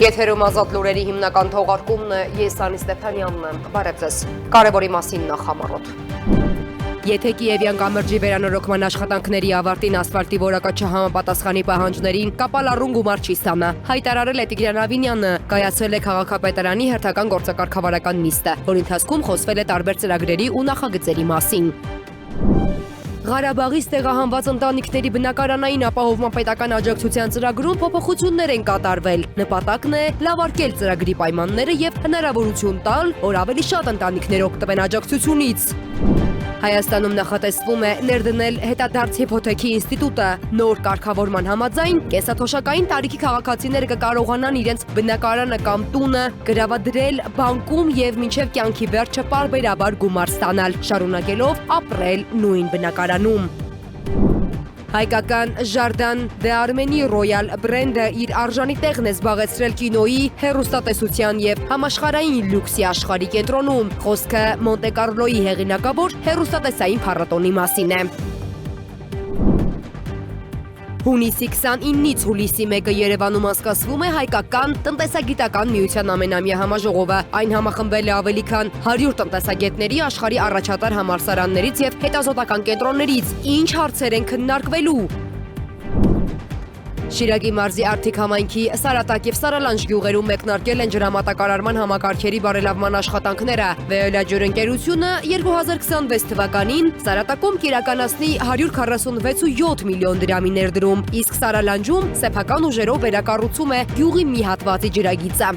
Եթերում ազատ լուրերի հիմնական թողարկումն է, ես Անի Ստեփանյանն եմ, բարև ձեզ, կարևորի մասին նախամարոտ։ Եթե Կիևյան կամրջի վերանորոգման աշխատանքների ավարտին ասֆալտի որակը չհամապատասխանի պահանջներին, կապալառուն գումար չի ստանա, հայտարարել է Տիգրան Ավինյանը, կայացրել է քաղաքապետարանի հերթական գործակարգավարական նիստը, որի ընթացքում խոսվել է տարբեր ծրագրերի ու նախագծերի մասին։ Ղարաբաղից տեղահանված ընտանիքների բնակարանային ապահովման պետական աջակցության ծրագրում փոփոխություններ են կատարվել։ Նպատակն է լավարկել ծրագրի պայմանները եւ հնարավորություն տալ, որ ավելի շատ ընտանիքներ օգտվեն աջակցությունից։ Հայաստանում նախատեսվում է ներդնել հետադարձ հիփոթեքի ինստիտուտը։ Նոր կարգավորման համաձայն կենսաթոշակային տարիքի քաղաքացիները կկարողանան իրենց բնակարանը կամ տունը գրավադրել բանկում եւ մինչեւ կյանքի վերջը պարբերաբար գումար ստանալ, շարունակելով ապրել նույն բնակարանում։ Հայկական Ժարդան դե Արմենի Ռոյալ բրենդը իր արժանի տեղն է զբաղեցրել կինոյի, հեռուստատեսության եւ համաշխարհային լյուքսի աշխարհի կենտրոնում։ Խոսքը Մոնտե Կարլոյի հեղինակավոր հեռուստատեսային փառատոնի մասին է։ Հունիսի 29-ից հուլիսի 1-ը Երևանում անցկացվում է Հայկական տնտեսագիտական միության ամենամյա համաժողովը։ Այն համախմբել է ավելի քան 100 տնտեսագետների աշխարհի առաջատար համալսարաններից եւ հետազոտական կենտրոններից։ Ինչ հարցեր են քննարկվելու։ Շիրակի մարզի Արտիկ համայնքի Սարատակ եւ Սարալանջ գյուղերում մեկնարկել են ջրամատակարարման համակարգերի բարելավման աշխատանքները։ Վեոլաջյուր ընկերությունը 2026 թվականին Սարատակում կիրականացնի 146.7 միլիոն դրամի ներդրում, իսկ Սարալանջում սեփական ուժերով վերակառուցում է գյուղի մի հատվածի ջրագիծը։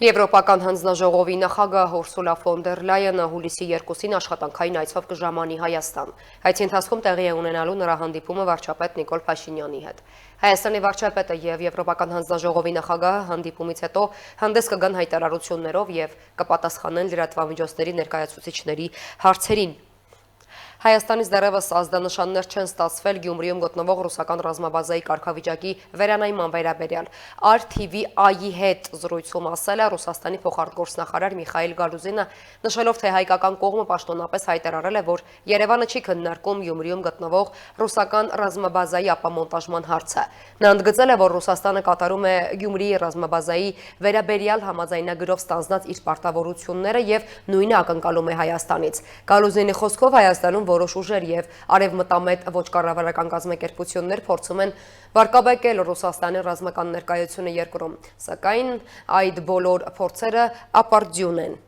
Եվրոպական հանձնաժողովի նախագահ Ուրսուլա ֆոն դեր Լայենը հուլիսի 2-ին աշխատանքային այցով կժամանի Հայաստան։ Այցի ընթացքում տեղի է ունենալու նրա հանդիպումը վարչապետ Նիկոլ Փաշինյանի հետ։ Հայաստանի վարչապետը եւ Եվրոպական հանձնաժողովի նախագահը հանդիպումից հետո հանդես կգան հայտարարություններով եւ կպատասխանեն լրատվամիջոցների ներկայացուցիչների հարցերին։ Հայաստանից դեռևս ազդանշաններ չեն ստացվել Գյումրիում գտնվող ռուսական ռազմաբազայի կարգավիճակի վերանայման վերաբերյալ։ RTV-ի հետ զրույցում ասել է Ռուսաստանի փոխարտգործնախարար Միխայիլ Գալուզինը, նշելով, թե հայկական կողմը պաշտոնապես հայտարարել է, որ Երևանը չի քննարկում Գյումրիում գտնվող ռուսական ռազմաբազայի ապամոնտաժման հարցը։ Նա ընդգծել է, որ Ռուսաստանը կատարում է Գյումրիի ռազմաբազայի վերաբերյալ համաձայնագրով ստանձնած իր պարտավորությունները եւ նույնը ակնկալում է Հայաստանից։ Գալուզինի խոսքով Հայաստանում որոշ ուժեր եւ արևմտամետ ոչ կառավարական կազմակերպություններ փորձում են վարկաբեկել Ռուսաստանի ռազմական ներկայությունը երկրում, սակայն այդ բոլոր փորձերը ապարդյուն են։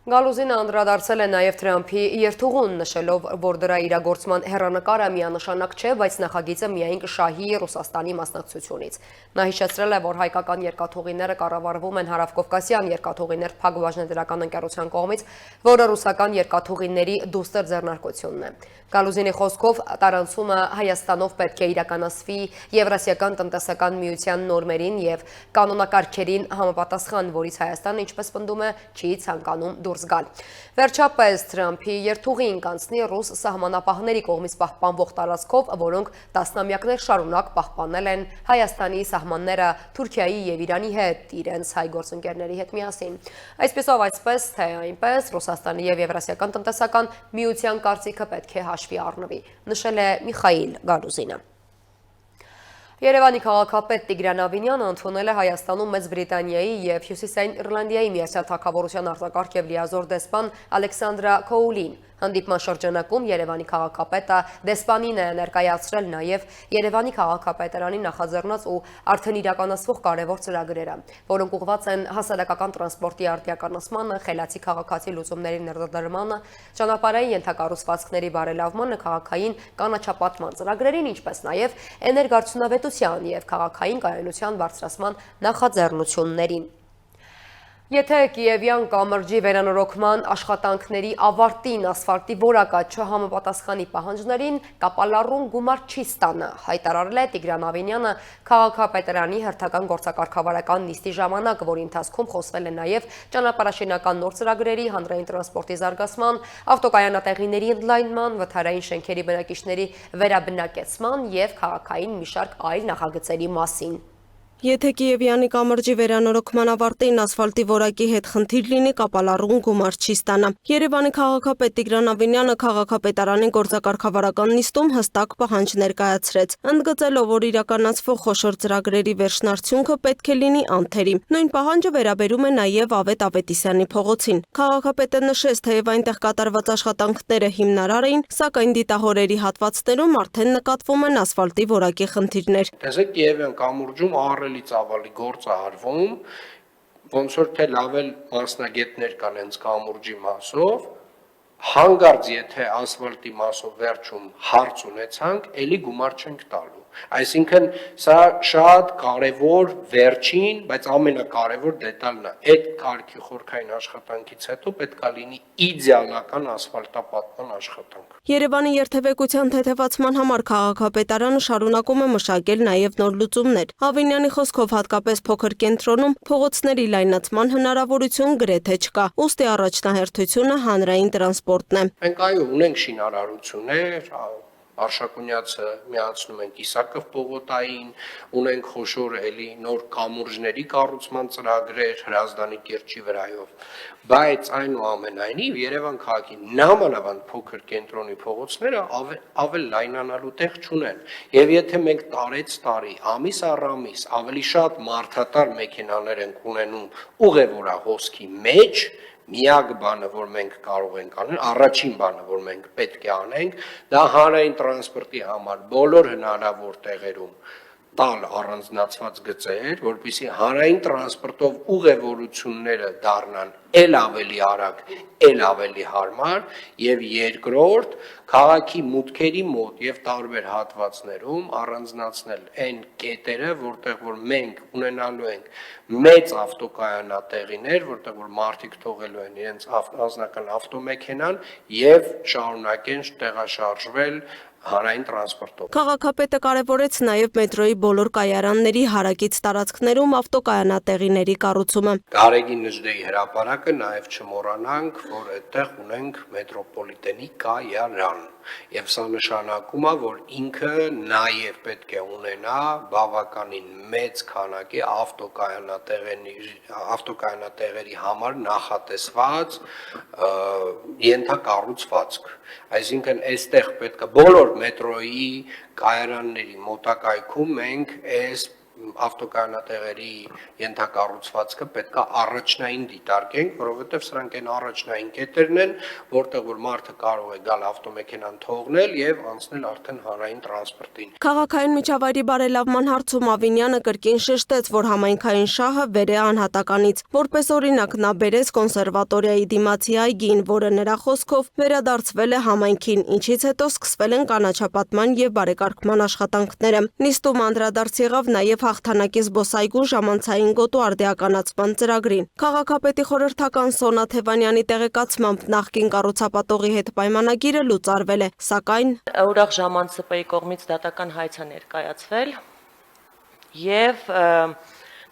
Գալուզինը անդրադարձել է նաև Թրամփի երթուղուն, նշելով, որ դրա իրագործման հեռանկարը միանշանակ չէ, բայց նախագիծը միայն կշահի Ռուսաստանի մասնակցությունից։ Նա հիշեցրել է, որ հայկական երկաթուղիները կառավարվում են Հարավկովկասյան երկաթուղիներ փակ բաժնետիրական ընկերության կողմից, որը ռուսական երկաթուղիների դուստր ձեռնարկությունն է։ Գալուզինի խոսքով տարանցումը Հայաստանով պետք է իրականացվի Եվրասիական տնտեսական միության նորմերին եւ կանոնակարգերին համապատասխան, որից Հայաստանը, ինչպես պնդում է, չի ցանկանում դուրս գալ։ Վերջապես Թրամփի երթուղին կանցնի ռուս սահմանապահների կողմից պահպանվող տարածքով, որոնք տասնամյակներ շարունակ պահպանել են Հայաստանի սահմանները Թուրքիայի եւ Իրանի հետ, իրենց հայ գործընկերների հետ միասին։ Այսպես թե այնպես Ռուսաստանի եւ Եվրասիական տնտեսական միության կարծիքը պետք է հաշվի առնվի, նշել է Միխայիլ Գալուզինը։ Երևանի քաղաքապետ Տիգրան Ավինյանը ընդունել է Հայաստանում Մեծ Բրիտանիայի եւ Հյուսիսային Իռլանդիայի միացյալ թագավորության արտակարգ եւ լիազոր դեսպան Ալեքսանդրա Քոուլին։ Հանդիպման շրջանակում Երևանի քաղաքապետը դեսպանին է ներկայացրել նաև Երևանի քաղաքապետարանի նախաձեռնած ու արդեն իրականացվող կարևոր ծրագրերը, որոնք ուղղված են հասարակական տրանսպորտի արդիականացմանը, խելացի քաղաքացի լուծումների ներդրմանը, ճանապարհային ենթակառուցվածքների բարելավմանը, քաղաքային կանաչապատման ծրագրերին, ինչպես նաև էներգարդյունավետության եւ քաղաքային կայունության բարձրացման նախաձեռնություններին։ Եթե Կիևյան կամրջի վերանորոգման աշխատանքների ավարտին ասֆալտի որակը չհամապատասխանի պահանջներին, կապալառուն գումար չի ստանա, հայտարարել է Տիգրան Ավինյանը քաղաքապետարանի հերթական գործակարգավարական նիստի ժամանակ, որի ընթացքում խոսվել է նաև ճանապարհաշինական նոր ծրագրերի, հանրային տրանսպորտի զարգացման, ավտոկայանատեղիների ընդլայնման, վթարային շենքերի բնակիչների վերաբնակեցման եւ քաղաքային մի շարք այլ նախագծերի մասին։ Եթե Կիևյանի կամրջի վերանորոգման ավարտին ասֆալտի որակի հետ խնդիր լինի, կապալառուն գումար չի ստանա։ Երևանի քաղաքապետ Տիգրան Ավինյանը քաղաքապետարանի գործակարգավարական նիստում հստակ պահանջ ներկայացրեց, ընդգծելով, որ իրականացվող խոշոր ծրագրերի վերջնարդյունքը պետք է լինի անթերի։ Նույն պահանջը վերաբերում է նաև Ավետ Ավետիսյանի փողոցին։ Քաղաքապետը նշեց, թեև այնտեղ կատարված աշխատանքները հիմնարար էին, սակայն դիտահորերի հատվածներում արդեն նկատվում են ասֆալտի որակի խնդիրներ։ Տեսեք, Կիևյան կամուրջում ահռելի ծավալի գործ է արվում, ոնց որ թե լավ էլ մասնագետներ կան հենց կամուրջի մասով, հանկարծ եթե ասֆալտի մասով վերջում հարց ունեցանք, էլի գումար չենք տալու։ Այսինքն սա շատ կարևոր վերջին, բայց ամենակարևոր դետալն է։ Այդ կարգի խորքային աշխատանքից հետո պետք է լինի իդեալական ասֆալտապատման աշխատանք։ Երևանի երթևեկության թեթևացման համար քաղաքապետարանը շարունակում է մշակել նաև նոր լուծումներ։ Ավինյանի խոսքով հատկապես փոքր կենտրոնում փողոցների լայնացման հնարավորություն գրեթե չկա։ Ուստի առաջնահերթությունը հանրային տրանսպորտն է։ Մենք այո ունենք շինարարություններ, Արշակունյացը միացնում ենք Իսակով պողոտային, ունենք խոշոր էլի նոր կամուրջների կառուցման ծրագրեր Հրազդանի կիրճի վրայով, բայց այնուամենայնիվ Երևան քաղաքի նամանավանդ փոքր կենտրոնի փողոցները ավել լայնանալու տեղ չունեն, եւ եթե մենք տարեց տարի, ամիս առ ամիս ավելի շատ մարդատար մեքենաներ ենք ունենում ուղևորա հոսքի մեջ, միակ բանը, որ մենք կարող ենք անել, առաջին բանը, որ մենք պետք է անենք, դա հանրային տրանսպորտի համար բոլոր հնարավոր տեղերում տալ առանձնացված գծեր, որպեսզի հանրային տրանսպորտով ուղևորությունները դառնան էլ ավելի արագ, էլ ավելի հարմար, եւ երկրորդ քաղաքի մուտքերի մոտ եւ տարբեր հատվածներում առանձնացնել այն կետերը, որտեղ որ մենք ունենալու ենք մեծ ավտոկայանատեղիներ, որտեղ որ մարդիկ թողելու են իրենց անձնական ավտոմեքենան եւ շարունակեն տեղաշարժվել հանրային տրանսպորտով։ Քաղաքապետը կարևորեց նաև մետրոյի բոլոր կայարանների հարակից տարածքներում ավտոկայանատեղիների կառուցումը։ Գարեգին Նժդեի հրապարակը նաև չմոռանանք, որ այդտեղ ունենք մետրոպոլիտենի կայարան, եւ սա նշանակում է, որ ինքը նաև պետք է ունենա բավականին մեծ քանակի ավտոկայանատեղերի համար նախատեսված ենթակառուցվածք։ Այսինքն այստեղ պետք է բոլոր մետրոյի կայարանների մոտակայքում մենք այս ավտոկայանատեղերի ենթակառուցվածքը պետք է առաջնային դիտարկենք, որովհետև սրանք այն առաջնային կետերն են, որտեղ որ մարդը կարող է գալ ավտոմեքենան թողնել եւ անցնել արդեն հանրային տրանսպորտին։ Քաղաքային միջավայրի բարելավման հարցում Ավինյանը կրկին շեշտեց, որ համայնքային շահը վեր է անհատականից։ Որպես օրինակ նա բերեց կոնսերվատորիայի դիմացի այգին, որը նրա խոսքով վերադարձվել է համայնքին, ինչից հետո սկսվել են կանաչապատման եւ բարեկարգման աշխատանքները։ Նիստում անդրադարձ եղավ նաեւ հաղթանակի զբոսայգու ժամանցային գոտու արդիականացման ծրագրին։ Քաղաքապետի խորհրդական Սոնա Թևանյանի տեղեկացմամբ նախկին կառուցապատողի հետ պայմանագիրը լուծարվել է, սակայն Ուրախ ժամանց ՍՊ-ի կողմից դատական հայց է ներկայացվել եւ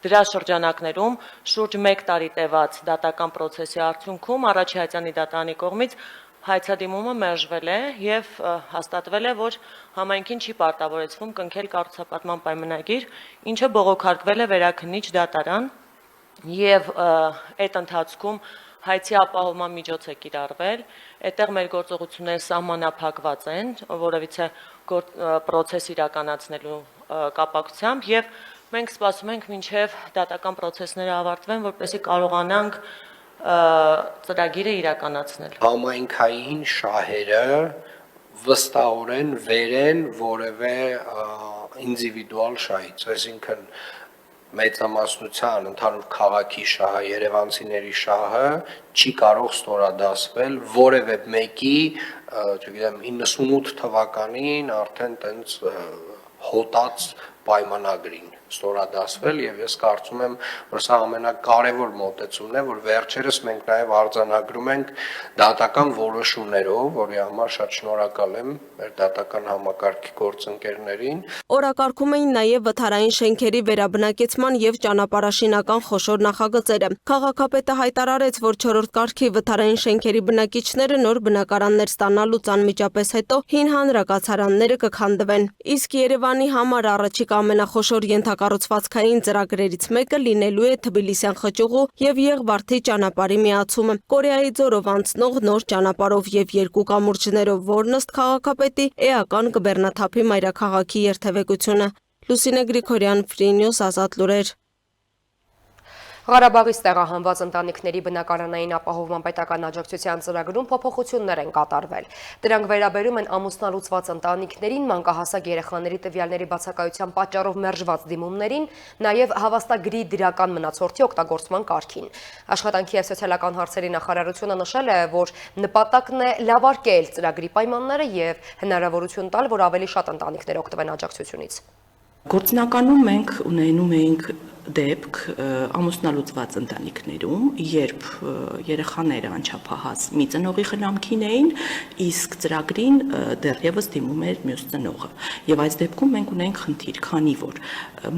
դրա շրջանակներում շուրջ 1 տարի տևած դատական process-ի արդյունքում Արաչի Հայցյանի դատարանի կողմից հայցադիմումը մերժվել է եւ հաստատվել է, որ համայնքին չի պարտավորեցվում կնքել կառուցապատման պայմանագիր, ինչը բողոքարկվել է վերաքննիչ դատարան եւ այդ ընթացքում հայցի ապահովման միջոց է կիրառվել, այդտեղ մեր գործողությունները սահմանափակված են, որովհետեւ process իրականացնելու կապակցությամբ եւ մենք սպասում ենք մինչեւ դատական process-ները ավարտվեն, որպեսզի կարողանանք ծրագիրը իրականացնել։ Համայնքային շահերը վստահորեն վեր են որևէ ինդիվիդուալ շահից, այսինքն մեծամասնության ընդհանուր քաղաքի շահը, երևանցիների շահը չի կարող ստորադասվել որևէ մեկի, չգիտեմ, 98 թվականին արդեն տենց հոտած պայմանագրին ստորադասվել եւ ես կարծում եմ, որ սա ամենակարևոր մոտեցումն է, որ վերջերս մենք նաեւ արձանագրում ենք դատական որոշումներով, որի համար շատ շնորհակալ եմ մեր դատական համակարգի գործընկերներին։ Օրակարգում էին նաեւ վթարային շենքերի վերաբնակեցման եւ ճանապարհաշինական խոշոր նախագծերը։ Քաղաքապետը հայտարարեց, որ 4-րդ կարգի վթարային շենքերի բնակիչները նոր բնակարաններ ստանալուց անմիջապես հետո հին հանրակացարանները կքանդվեն։ Իսկ Երևանի համար առաջիկա Ամերիկա ամենախոշոր ենթակառուցվածքային ծրագրերից մեկը լինելու է Թբիլիսյան խճուղու եւ Եղվարդի ճանապարհի միացումը։ Կորեայի ձորով անցնող նոր ճանապարհով եւ երկու կամուրջներով, որն ըստ քաղաքապետի էական կբեռնաթափի մայրաքաղաքի երթևեկությունը։ Լուսինե Գրիգորյան, Free News, Ազատ լուրեր։ Ղարաբաղից տեղահանված ընտանիքների բնակարանային ապահովման պետական աջակցության ծրագրում փոփոխություններ են կատարվել։ Դրանք վերաբերում են ամուսնալուծված ընտանիքներին, մանկահասակ երեխաների տվյալների բացակայության պատճառով մերժված դիմումներին, նաև հավաստագրի դրական մնացորդի օգտագործման կարգին։ Աշխատանքի և սոցիալական հարցերի նախարարությունը նշել է, որ նպատակն է լավարկել ծրագրի պայմանները և հնարավորություն տալ, որ ավելի շատ ընտանիքներ օգտվեն աջակցությունից։ Գործնականում մենք ունենում էինք դեպք ամուսնալուծված ընտանիքներում, երբ երեխաները անչափահաս մի ծնողի խնամքին էին, իսկ ծրագրին դեռևս դիմում էր մյուս ծնողը։ Եվ այս դեպքում մենք ունենք խնդիր, քանի որ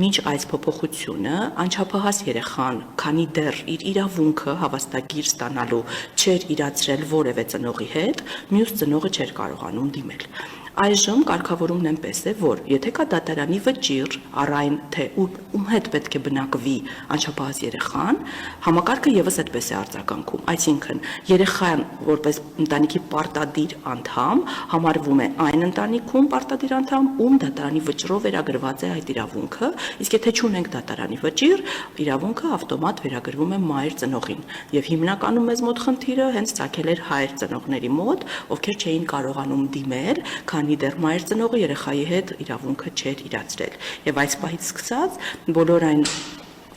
մինչ այս փոփոխությունը անչափահաս երեխան, քանի դեռ իր իրավունքը հավաստագիր ստանալու չէր իրացրել որևէ ծնողի հետ, մյուս ծնողը չէր կարողանում դիմել։ Այժմ կարգավորումն այնպես է, որ եթե կա դատարանի վճիռ առ այն, թե ում հետ պետք է բնակվի անչափահաս երեխան, համակարգը եւս այդպես է արձագանքում, այսինքն երեխան որպես ընտանիքի պարտադիր անդամ համարվում է այն ընտանիքում պարտադիր անդամ, ում դատարանի վճռով վերագրված է այդ իրավունքը, իսկ եթե չունենք դատարանի վճիռ, իրավունքը ավտոմատ վերագրվում է մայր ծնողին, եւ հիմնականում մեզ մոտ խնդիրը հենց ցակել էր հայր ծնողների մոտ, ովքեր չէին կարողանում դիմել, քանի դեռ մայր ծնողը երեխայի հետ իրավունքը չէր իրացրել։ Եվ այս պահից սկսած բոլոր այն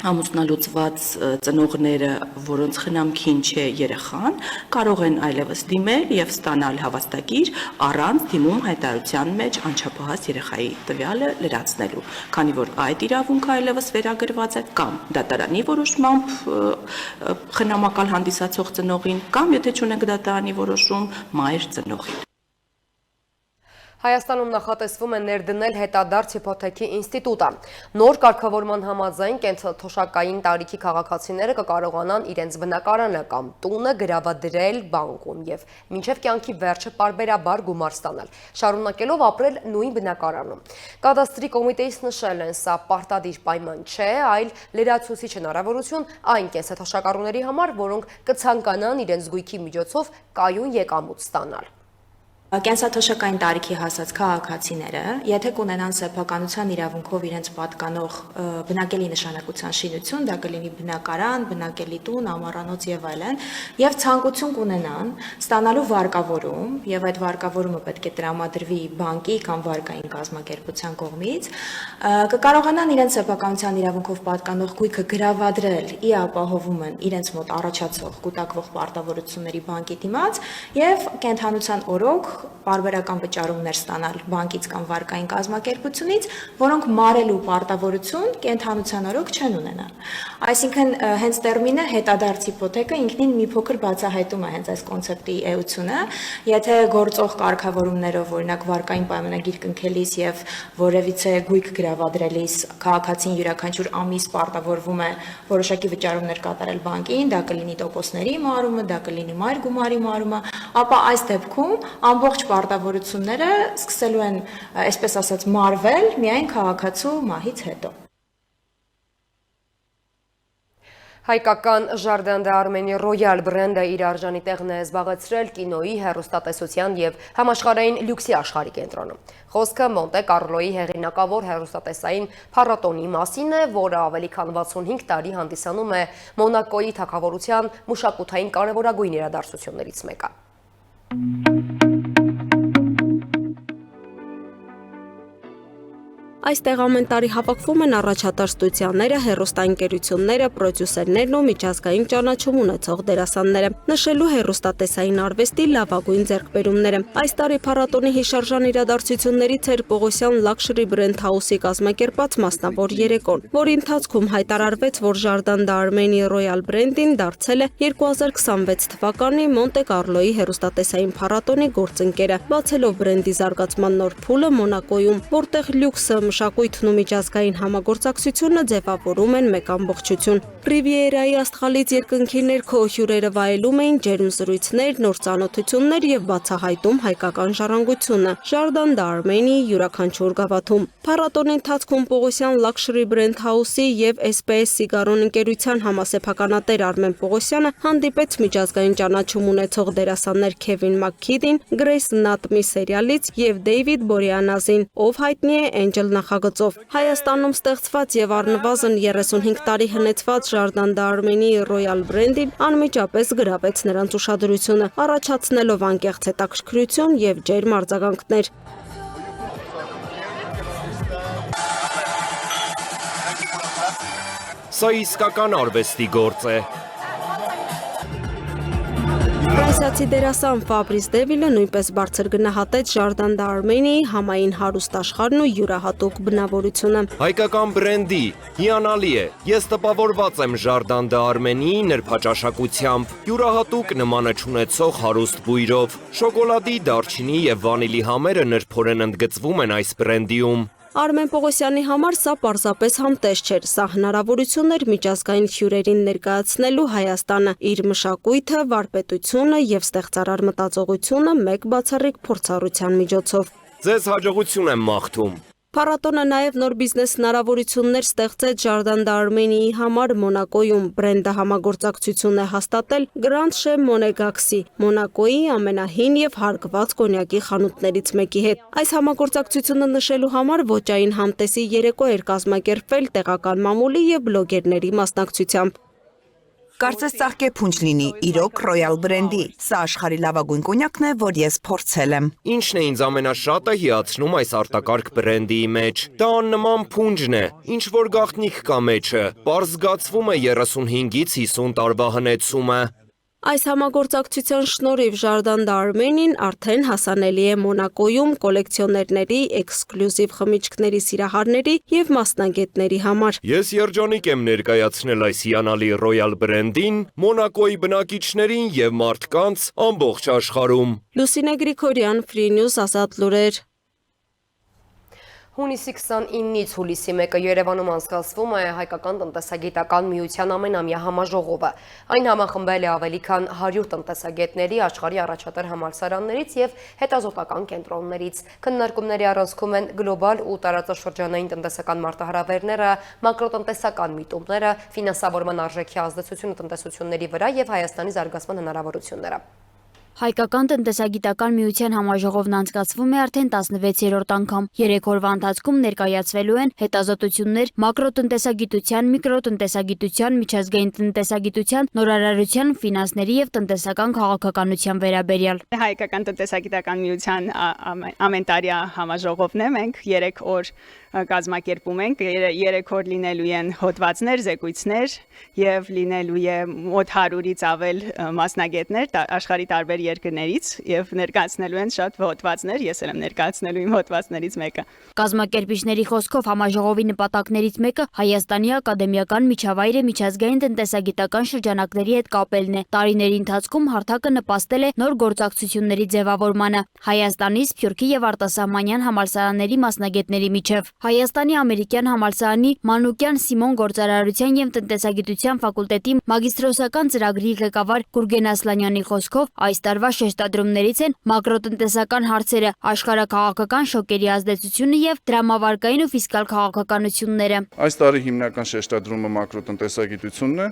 ամուսնալուծված ծնողները, որոնց խնամքին չէ երեխան, կարող են այլևս դիմել եւ ստանալ հավաստագիր առանց դիմում հայտարարության մեջ անչափահաս երեխայի տվյալը լրացնելու, քանի որ այդ իրավունքը այլևս վերագրված է կամ դատարանի որոշմամբ խնամակալ հանդիսացող ծնողին, կամ եթե չունենք դատարանի որոշում, մայր ծնողին։ Հայաստանում նախատեսվում է ներդնել հետադարձ հիփոթեքի ինստիտուտը։ Նոր կարգավորման համաձայն կենսաթոշակային տարիքի քաղաքացիները կկարողանան իրենց բնակարանը կամ տունը գրավադրել բանկում եւ մինչեւ կյանքի վերջը պարբերաբար գումար ստանալ, շարունակելով ապրել նույն բնակարանում։ Կադաստրի կոմիտեից նշել են, սա պարտադիր պայման չէ, այլ լրացուցիչ հնարավորություն այն կենսաթոշակառուների համար, որոնք կցանկանան իրենց զույգի միջոցով կայուն եկամուտ ստանալ։ Կենսաթոշակային տարիքի հասած քաղաքացիները, եթե կունենան սեփականության իրավունքով իրենց պատկանող բնակելի նշանակության շինություն, դա կլինի բնակարան, բնակելի տուն, ամառանոց եւ այլն, եւ ցանկություն կունենան ստանալու վարկավորում, եւ այդ վարկավորումը պետք է տրամադրվի բանկի կամ վարկային կազմակերպության կողմից, կկարողանան իրենց սեփականության իրավունքով պատկանող գույքը գրավադրել ի ապահովումն իրենց մոտ առաջացող կուտակվող պարտավորությունների բանկի դիմաց եւ կենթանության օրոք պարբերական վճարումներ ստանալ բանկից կամ վարկային կազմակերպությունից, որոնք մարելու պարտավորություն կենթանության օրոք չեն ունենալ։ Այսինքն հենց տերմինը հետադարձ հիփոթեկը ինքնին մի փոքր բացահայտում է հենց այս կոնցեպտի էությունը, եթե գործող կարգավորումներով, օրինակ վարկային պայմանագիր կնքելիս եւ որևիցե գույք գրավադրելիս քաղաքացին յուրաքանչյուր ամիս պարտավորվում է որոշակի վճարումներ կատարել բանկին, դա կլինի տոկոսների մարումը, դա կլինի մայր գումարի մարումը, ապա այս դեպքում ամբողջ պարտավորությունները սկսելու են, այսպես ասած, մարվել միայն քաղաքացու մահից հետո։ Հայկական Jardin d'Arménie Royal բրենդը իր արժանի տեղն է զբաղեցրել կինոյի, հեռուստատեսության և համաշխարհային լյուքսի աշխարհի կենտրոնում։ Խոսքը Մոնտե Կարլոյի հեղինակավոր հեռուստատեսային փառատոնի մասին է, որը ավելի քան 65 տարի հանդիսանում է Մոնակոյի թագավորության մշակութային կարևորագույն իրադարձություններից մեկը։ Այստեղ ամեն տարի հավաքվում են առաջատար ստուդիաները, հեռուստաընկերությունները, պրոդյուսերներն ու միջազգային ճանաչում ունեցող դերասանները, նշելու հեռուստատեսային արվեստի լավագույն ձեռքբերումները։ Այս տարի փառատոնի հիշարժան իրադարձություններից էր Պողոսյան Luxury Brand House-ի կազմակերպած մասնավոր երեկոն, որի ընթացքում հայտարարվեց, որ Jardin d'Arménie Royal Brand-ին դարձել է 2026 թվականի Մոնտե Կարլոյի հեռուստատեսային փառատոնի գործընկերը, բացելով բրենդի զարգացման նոր փուլը Մոնակոյում, որտեղ լյուքսը մշակույթն ու միջազգային համագործակցությունը ձևավորում են մեկ ամբողջություն։ Ռիվիերայի աստղալից երկնքի ներքո հյուրերը վայելում էին ջերմ զրույցներ, նոր ծանոթություններ եւ բացահայտում հայկական ժառանգությունը։ Ժարդան Դարմենի յուրաքանչյուր գավաթում։ Փառատոնի ընթացքում Պողոսյան Luxury Brand House-ի եւ SPS Սիգարոն ընկերության համասեփականատեր Արմեն Պողոսյանը հանդիպեց միջազգային ճանաչում ունեցող դերասաններ Քևին Մաքքիդին, Գրեյս Նատմի սերիալից եւ Դեյվիդ Բորյանազին, ով հայտնի է Angel նախագծով։ Հայաստանում ստեղծված եւ առնվազն 35 տարի հնեցված Ժարդան Դարմենի Royal Brand-ին անմիջապես գրավեց նրանց ուշադրությունը, առաջացնելով անկեղծ հետաքրքրություն եւ ջերմ արձագանքներ։ Սա իսկական արվեստի գործ է։ Ֆրանսիացի դերասան Ֆաբրիս Դևիլը նույնպես բարձր գնահատեց Ժարդան Դարմենիի համային հարուստ աշխարհն ու յուրահատուկ բնավորությունը։ Հայկական բրենդի, հիանալի է։ Ես տպավորված եմ Ժարդան Դարմենիի նրբաճաշակությամբ, յուրահատուկ նմանը չունեցող հարուստ բույրով։ Շոկոլադի, դարչինի եւ վանիլի համերը նրբորեն ընդգծվում են այս բրենդիում։ Արմեն Պողոսյանի համար սա պարզապես համտես չէր, սա հնարավորություն էր միջազգային հյուրերին ներկայացնելու Հայաստանը, իր մշակույթը, վարպետությունը եւ ստեղծարար մտածողությունը մեկ բացառիկ փորձառության միջոցով։ Ձեզ հաջողություն եմ մաղթում։ Փառատոնը նաև նոր բիզնես հնարավորություններ ստեղծեց Ժարդան Դարմենիի համար Մոնակոյում։ Բրենդը համագործակցություն է հաստատել Grand Chez Monégasque, Մոնակոյի ամենահին եւ հարգված կոնյակի խանութներից մեկի հետ։ Այս համագործակցությունը նշելու համար ոճային համտեսի երեկո էր կազմակերպվել տեղական մամուլի եւ բլոգերների մասնակցությամբ։ Կարծես ծաղկե փունջ լինի, իրոք Royal Brand-ի։ Սա աշխարհի լավագույն կոնյակն է, որ ես փորձել եմ։ Ինչն է ինձ ամենաշատը հիացնում այս արտակարգ բրենդի մեջ։ Դա աննման փունջն է, ինչ որ գաղտնիք կա մեջը։ Պարզ զգացվում է 35-ից 50 տարվա հնեցումը։ Այս համագործակցության շնորհիվ Ժարդան Դարմենին արդեն հասանելի է Մոնակոյում կոլեկցիոներների, էքսկլյուզիվ խմիչքների սիրահարների եւ մասնագետների համար։ Ես երջանիկ եմ ներկայացնել այս հիանալի Royal Brand-ին Մոնակոյի բնակիչներին եւ մարդկանց ամբողջ աշխարհում։ Լուսինե Գրիգորյան, Free News, Ազատ լուրեր։ Հունիսի 29-ից հուլիսի 1-ը Երևանում անցկացվում է Հայկական տնտեսագիտական միության ամենամյա համաժողովը։ Այն համախմբել է ավելի քան 100 տնտեսագետների, աշխարհի առաջատար համալսարաններից եւ հետազոտական կենտրոններից։ Քննարկումների առանցքում են գլոբալ ու տարածաշրջանային տնտեսական մարտահրավերները, մակրոտնտեսական միտումները, ֆինանսավորման արժեքի ազդեցությունը տնտեսությունների վրա եւ Հայաստանի զարգացման հնարավորությունները։ Հայկական տնտեսագիտական միության համաժողովն անցկացվում է արդեն 16-րդ անգամ։ 3 օրվա ընթացքում ներկայացվելու են հետազոտություններ մակրոտնտեսագիտության, միկրոտնտեսագիտության, միջազգային տնտեսագիտության, նորարարության, ֆինանսների եւ տնտեսական քաղաքականության վերաբերյալ։ Հայկական տնտեսագիտական միության ամեն տարի համաժողովն է, մենք 3 օր կազմակերպում ենք, 3 օր լինելու են հոդվածներ, զեկույցներ եւ լինելու է մոտ 100-ից ավել մասնագետներ աշխարհի տարբեր երկրներից եւ ներկայացնելու են շատ հոդվածներ, ես եմ ներկայացնելու իմ հոդվածներից մեկը։ Կազմակերպիչների խոսքով համաժողովի նպատակներից մեկը Հայաստանի ակադեմիական միջավայրը միջազգային տնտեսագիտական շրջանակների հետ կապելն է։ Տարիների ընթացքում հարթակը նպաստել է նոր գործակցությունների ձևավորմանը Հայաստանի, Սփյուռքի եւ արտասահմանյան համալսարանների մասնագետների միջև։ Հայաստանի ամերիկյան համալսարանի Մանուկյան Սիմոն գործարարության եւ տնտեսագիտության ֆակուլտետի մագիստրոսական ծրագրի ղեկավար Գուրգեն Ասլանյանի խոսքով այս տարվա շեշտադրումներից են մակրոտնտեսական հարցերը, աշխարհաքաղաքական շոկերի ազդեցությունը եւ դրամավարկային ու ֆիսկալ քաղաքականությունները։ Այս տարի հիմնական շեշտադրումը մակրոտնտեսագիտությունն է,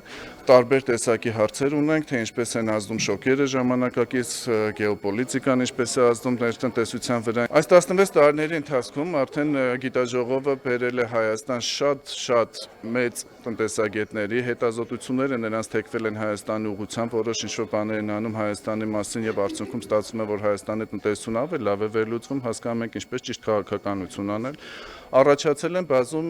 տարբեր տեսակի հարցեր ունենք, թե ինչպես են ազդում շոկերը ժամանակակից, գեոպոլիտիկան ինչպես է ազդում տնտեսության վրա։ Այս 16 տարիների ընթացքում արդեն գիտաժողովը բերել է Հայաստան շատ մեծ տնտեսագետների հետազոտությունները, նրանց թեքվել են Հայաստանի ուղղությամբ, որոշ ինչ-որ բաներ են անում Հայաստանի մասին եւ արդյունքում ստացվում է, որ Հայաստանի տնտեսությունը ավելի լավ է վերլուծվում, հասկանում ենք ինչպես ճիշտ քաղաքականություն անել։ Առաջացել են բազում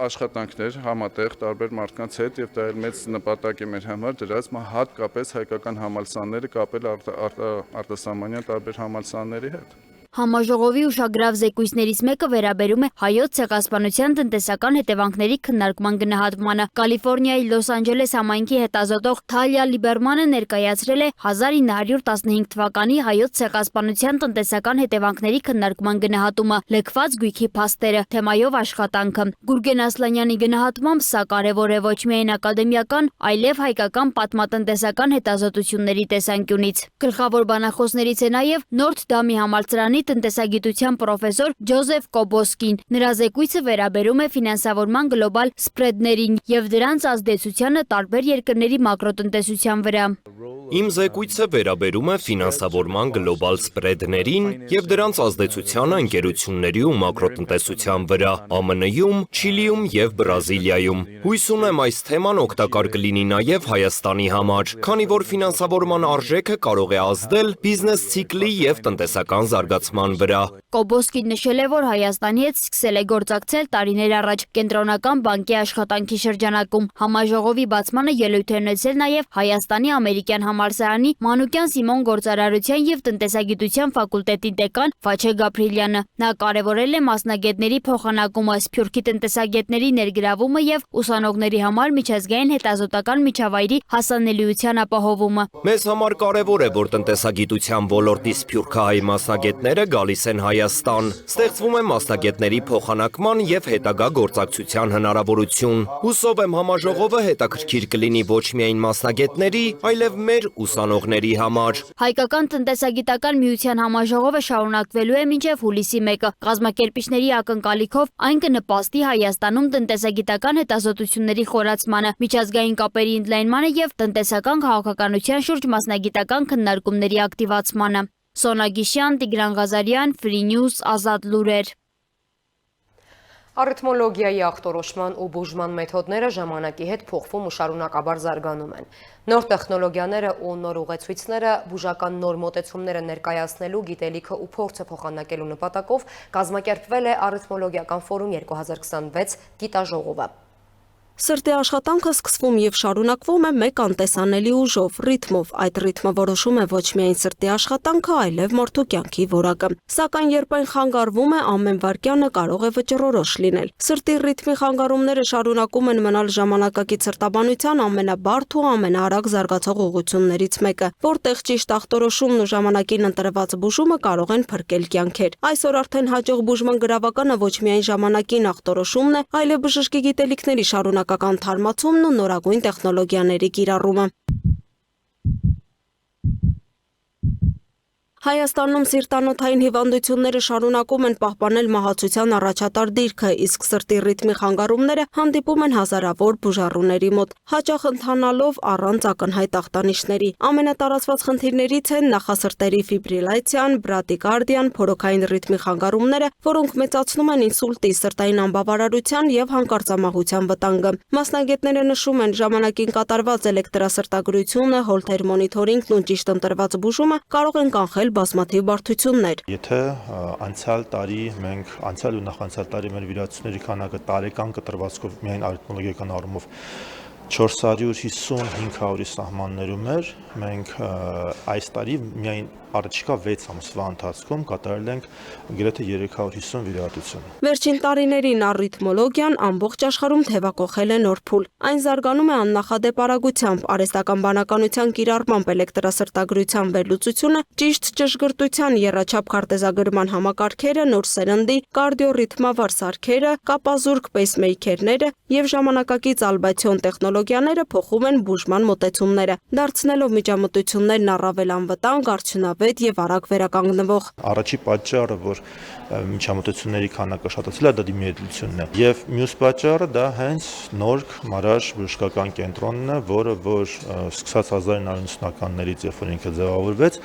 աշխատանքներ համատեղ տարբեր մարդկանց հետ եւ դա էլ մեծ նպատակ է մեր համար դրած հատկապես հայկական համալսարանները կապել արտասահմանյան տարբեր համալսարանների հետ։ Համաժողովի ուշագրավ զեկույցներից մեկը վերաբերում է Հայոց ցեղասպանության տնտեսական հետևանքների քննարկման գնահատմանը։ Կալիֆոռնիայի Լոս Անջելես համայնքի հետազոտող Թալիա Լիբերմանը ներկայացրել է 1915 թվականի Հայոց ցեղասպանության տնտեսական հետևանքների քննարկման գնահատումը, լքված գույքի փաստերը, թեմայով աշխատանքը։ Գուրգեն Ասլանյանի գնահատմամբ սա կարևոր է ոչ միայն ակադեմիական, այլև հայկական պատմատնտեսական հետազոտությունների տեսանկյունից։ Գլխավոր բանախոսներից է նաև Նորթ Դամի համալսարանի տնտեսագիտության պրոֆեսոր Ջոզեֆ Կոբոսկին։ Նրա զեկույցը վերաբերում է ֆինանսավորման գլոբալ սփրեդներին եւ դրանց ազդեցությանը տարբեր երկրների մակրոտնտեսության վրա։ Իմ զեկույցը վերաբերում է ֆինանսավորման գլոբալ սպրեդներին եւ դրանց ազդեցությանը ընկերությունների ու մակրոտնտեսության վրա ԱՄՆ-ում, Չիլիում եւ Բրազիլիայում։ Հույս ունեմ այս թեման օգտակար կլինի նաեւ Հայաստանի համար, քանի որ ֆինանսավորման արժեքը կարող է ազդել բիզնես ցիկլի եւ տնտեսական զարգացման վրա։ Կոբոսկին նշել է, որ Հայաստանի հետ սկսել է գործակցել տարիներ առաջ Կենտրոնական բանկի աշխատանքի շրջանակում։ Համաժողովի բացմանը ելույթ է ունեցել նաև Հայաստանի ամերիկյան համալսարանի Մանուկյան Սիմոն գործարարության եւ տնտեսագիտության ֆակուլտետի դեկան Վաչե Գաբրիելյանը։ Նա կարևորել է մասնագետների փոխանակումը, սփյուռքի տնտեսագետների ներգրավումը եւ ուսանողների համար միջազգային հետազոտական միջավայրի հասանելիության ապահովումը։ Մեզ համար կարևոր է, որ տնտեսագիտության ոլորտի սփյուռքահայ մասնագետները գալիս են Հայաստան։ Ստեղծվում է մասնագետների փոխանակման եւ հետագա գործակցության հնարավորություն։ Հուսով եմ համաժողովը հետաքրքիր կլինի ոչ միայն մասնագետների, այլև մեր ուսանողների համար։ Հայկական տնտեսագիտական միության համաժողովը շարունակվելու է մինչև հուլիսի 1-ը։ Կազմակերպիչների ակնկալիքով այն կնպաստի Հայաստանում տնտեսագիտական հետազոտությունների խորացմանը, միջազգային կապերի ընդլայնմանը եւ տնտեսական քաղաքականության շուրջ մասնագիտական քննարկումների ակտիվացմանը։ Սոնա Գիշյան, Տիգրան Ղազարյան, Free News, Ազատ լուրեր։ Արիթմոլոգիայի ախտորոշման ու բուժման մեթոդները ժամանակի հետ փոխվում ու շարունակաբար զարգանում են։ Նոր տեխնոլոգիաները ու նոր ուղեցույցները բուժական նոր մոտեցումները ներկայացնելու գիտելիքը ու փորձը փոխանակելու նպատակով կազմակերպվել է Արիթմոլոգիական ֆորում 2026 գիտաժողովը։ Սրտի աշխատանքը սկսվում եւ շարունակվում է մեկ անտեսանելի ուժով, ռիթմով։ Այդ ռիթմը որոշում է ոչ միայն սրտի աշխատանքը, այլև մարդու կյանքի որակը։ Սակայն երբ այն խանգարվում է, ամեն վայրկյանը կարող է վճռորոշ լինել։ Սրտի ռիթմի խանգարումները շարունակում են մնալ ժամանակակից սրտաբանության ամենաբարդ ու ամենաարագ զարգացող ուղղություններից մեկը, որտեղ ճիշտ ախտորոշումն ու ժամանակին ընտրված բուժումը կարող են փրկել կյանքեր։ Այսօր արդեն հաջող բուժման գրավականը ոչ միայն ժամանակին ախտորոշումն է, այլև բժշկի գիտելիքների շարունակական թարմացումն ու նորագույն տեխնոլոգիաների կիրառումը։ Հայաստանում սիրտանոթային հիվանդությունները շարունակում են պահպանել մահացության առաջատար դիրքը, իսկ սրտի ռիթմի խանգարումները հանդիպում են հազարավոր բուժառուների մոտ, հաճախ ընթանալով առանց ակնհայտ ախտանիշների։ Ամենատարածված խնդիրներից են նախասրտերի ֆիբրիլյացիան, բրադիկարդիան, փորոքային ռիթմի խանգարումները, որոնք մեծացնում են ինսուլտի, սրտային անբավարարության եւ հանկարծամահության վտանգը։ Մասնագետները նշում են, ժամանակին կատարված էլեկտրասրտագրությունը, հոլթեր մոնիթորինգն ու ճիշտ ընտրված բուժումը կարող են կանխել բազմաթիվ բարդություններ։ Եթե անցյալ տարի մենք անցյալ ու նախանցյալ տարի մեր վիրահատությունների քանակը տարեկան կտրվածքով միայն արիթմոլոգիական առումով 450-500-ի սահմաններում էր, մենք այս տարի միայն առաջիկա 6 ամսվա ընթացքում կատարել ենք գրեթե 350 վիրահատություն։ Վերջին տարիներին արիթմոլոգիան ամբողջ աշխարհում թևակողել է նոր փուլ։ Այն զարգանում է աննախադեպ արագությամբ, արհեստական բանականության կիրառմամբ էլեկտրասրտագրության վերլուծությունը, ճիշտ ճշգրտության եռաչափ քարտեզագրման համակարգերը, նոր սերնդի կարդիոռիթմավար սարքերը, կապազուրկ պեյսմեյքերները եւ ժամանակակից ալբացիոն տեխնոլոգիաները փոխում են բուժման մոտեցումները, դարձնելով միջամտություններն առավել անվտանգ, արդյունավետ եւ արագ վերականգնվող։ Առաջի պատճառը, որ միջամտությունների քանակը շատացել է, դա դիմիեդլությունն է։ Եվ մյուս պատճառը դա հենց Նորք Մարաշ բժշկական կենտրոնն է, որը որ սկսած 1990-ականներից, երբ որ ինքը ձևավորվեց,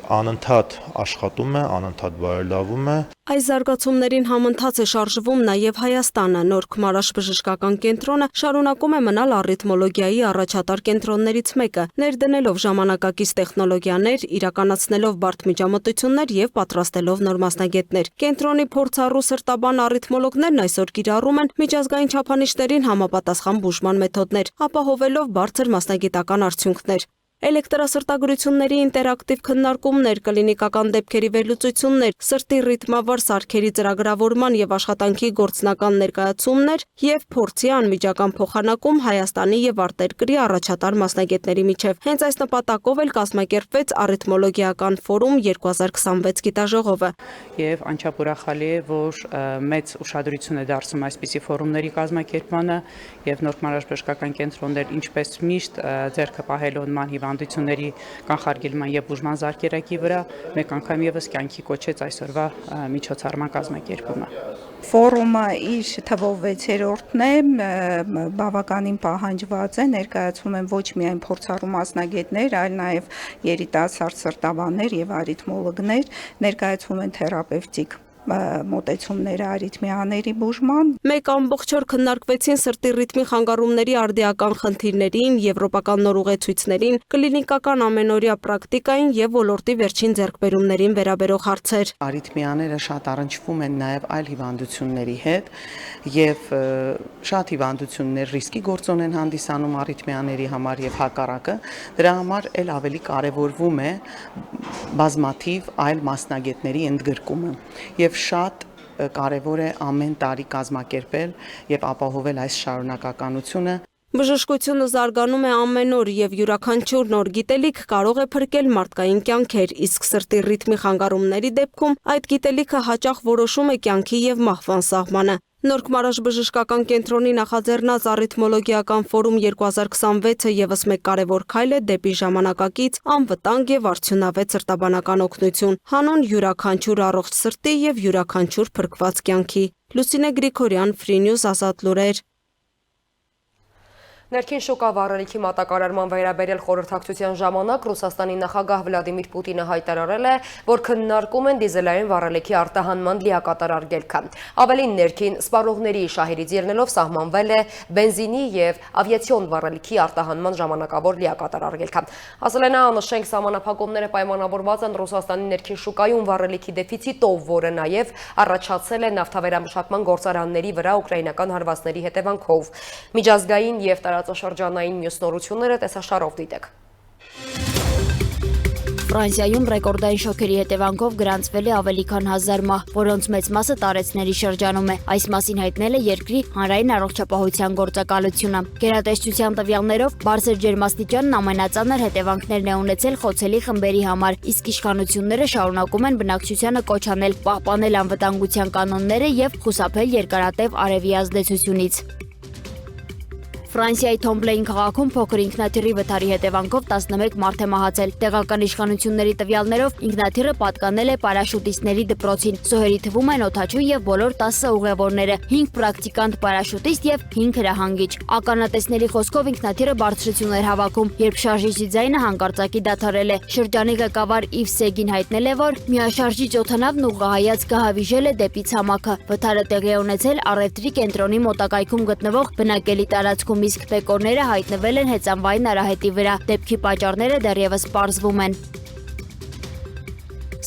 անընդհատ աշխատում է, անընդհատ բարելավում է։ Այս զարգացումներին համընթաց է շարժվում նաև Հայաստանը։ Նորք Մարաշ բժշկական կենտրոնը շարունակում է մնալ արիթմոլոգիայի առաջատար կենտրոններից մեկը, ներդնելով ժամանակակից տեխնոլոգիաներ, իրականացնելով բարդ միջամտություններ եւ պատրաստելով նոր մասնագետներ։ Կենտրոնի փորձառու սրտաբան արիթմոլոգներն այսօր կիրառում են միջազգային չափանիշներին համապատասխան բուժման մեթոդներ, ապահովելով բարձր մասնագիտական արդյունքներ։ Էլեկտրասրտագրությունների ինտերակտիվ քննարկումներ, կլինիկական դեպքերի վերլուծություններ, սրտի ռիթմավար սարքերի ծրագրավորման եւ աշխատանքի գործնական ներկայացումներ եւ փորձի անմիջական փոխանակում Հայաստանի եւ արտերկրի առաջատար մասնագետների միջև։ Հենց այս նպատակով էլ կազմակերպվեց Արիթմոլոգիական ֆորում 2026 գիտաժողովը։ Եվ անչափ ուրախալի է, որ մեծ ուշադրություն է դարձում այսպիսի ֆորումների կազմակերպմանը եւ նորմալ բժշկական կենտրոններ ինչպես միշտ ձեռքը պահելով նման հիվանդությունների կանխարգելման եւ բուժման զարկերակի վրա մեկ անգամ եւս կյանքի կոչեց այսօրվա միջոցառման կազմակերպումը։ Ֆորումը իր թվով 6-րդն է, բավականին պահանջված է, ներկայացվում են ոչ միայն փորձառու մասնագետներ, այլ նաև երիտասարդ սրտաբաններ եւ արիթմոլոգներ, ներկայացվում են թերապևտիկ մոտեցումները արիթմիաների բուժման։ 1 ամբողջ օր քննարկվեցին սրտի ռիթմի խանգարումների արդիական խնդիրներին, եվրոպական նորուղեցույցներին, կլինիկական ամենօրյա պրակտիկային եւ ոլորտի վերջին ձեռքբերումներին վերաբերող հարցեր։ Արիթմիաները շատ առնչվում են նաև այլ հիվանդությունների հետ եւ շատ հիվանդություններ ռիսկի գործոն են հանդիսանում արիթմիաների համար եւ հակառակը։ Դրա համար էլ ավելի կարեւորվում է բազմաթիվ այլ մասնագետների ընդգրկումը եւ շատ կարևոր է ամեն տարի կազմակերպել եւ ապահովել այս շարունակականությունը։ Բժշկությունը զարգանում է ամեն օր եւ յուրաքանչյուր նոր գիտելիք կարող է փրկել մարդկային կյանքեր, իսկ սրտի ռիթմի խանգարումների դեպքում այդ գիտելիքը հաճախ որոշում է կյանքի եւ մահվան սահմանը։ Նորք Մարաշ բժշկական կենտրոնի նախաձեռնած Արիթմոլոգիական ֆորում 2026-ը եւս մեկ կարևոր քայլ է դեպի ժամանակակից, անվտանգ եւ արդյունավետ սրտաբանական օգնություն, հանուն յուրաքանչյուր առողջ սրտի եւ յուրաքանչյուր փրկված կյանքի։ Լուսինե Գրիգորյան, Free News, Ազատ լուրեր։ Ներքին շուկա վառելիքի մատակարարման վերաբերյալ խորհրդակցության ժամանակ Ռուսաստանի նախագահ Վլադիմիր Պուտինը հայտարարել է, որ քննարկում են դիզելային վառելիքի արտահանման լիակատար արգելքը։ Ավելին ներքին սպառողների շահերից ելնելով սահմանվել է բենզինի եւ ավիացիոն վառելիքի արտահանման ժամանակավոր լիակատար արգելքը։ Ասել է նա, նշենք, սահմանափակումները պայմանավորված են Ռուսաստանի ներքին շուկայում վառելիքի դեֆիցիտով, որը նաեւ առաջացել է նավթավերամշակման գործարանների վրա ուկրաինական հարվածների հետևանքով։ Միջազգային եւ տարածաշրջանային մյուս նորությունները տեսաշարով դիտեք։ Ֆրանսիայում ռեկորդային շոկերի հետևանքով գրանցվել է ավելի քան 1000 մահ, որոնց մեծ մասը տարեցների շրջանում է։ Այս մասին հայտնել է երկրի հանրային առողջապահության գործակալությունը։ Գերատեսչության տվյալներով բարձր ջերմաստիճանն ամենածանր հետևանքներն է ունեցել խոցելի խմբերի համար, իսկ իշխանությունները շարունակում են բնակչությանը կոչ անել պահպանել անվտանգության կանոնները եւ խուսափել երկարատև արևի ազդեցությունից։ Ֆրանսիայի Թոմբլեին քաղաքում փոքր ինքնաթիռի վթարի հետևանքով 11 մարդ է մահացել։ Տեղական իշխանությունների տվյալներով ինքնաթիռը պատկանել է պարաշուտիստների դպրոցին։ Զոհերի թվում են օդաչու եւ բոլոր 10 ուղևորները, 5 պրակտիկանտ պարաշուտիստ եւ 5 հրահանգիչ։ Ականատեսների խոսքով ինքնաթիռը բարձրություն էր հավաքում, երբ շարժիչի ձայնը հանկարծակի դադարել է։ Շրջանի ղեկավար Իվ Սեգին հայտնել է, որ միաշարժիչ օդանավն ուղղահայացքը հավիժել է դեպի ցամաքը։ Վթարը տեղի է ունեցել առևտրի կենտրոնի մոտակայքում գտնվող բնակելի տարածքում, իսկ բեկորները հայտնվել են հեծանվային արահետի վրա։ Դեպքի պատճառները դեռևս պարզվում են։